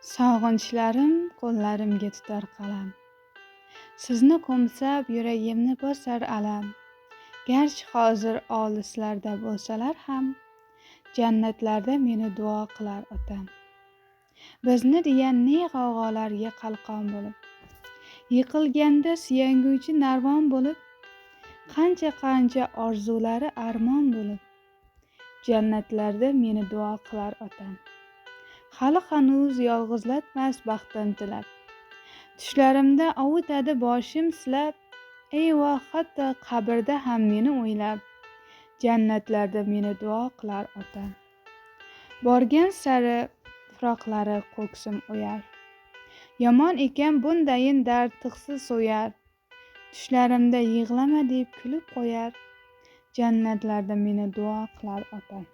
Sog'inchlarim qo'llarimga tutar qalam. Sizni qo'msab yuragimni bosar alam. Garchi hozir olislarda bo'lsalar ham, jannatlarda meni duo qilar otam. Bizni degan ne g'avg'olarga qalqon bo'lib, yiqilganda suyanguvchi narvon bo'lib, qancha orzulari armon bo'lib, jannatlarda meni duo qilar otam. Hali hanuz yolg'izlatmas baxtim tilab, tushlarimda ovutadi boshim silab, eyvoh hatto qabrda ham meni o'ylab, jannatlarda meni duo qilar otam. Borgan sari firoqlari ko'ksim o'yar, yomon ekan bundayin dard tig'si so'yar, tushlarimda yig'lama deb kulib qo'yar, jannatlarda meni duo qilar otam.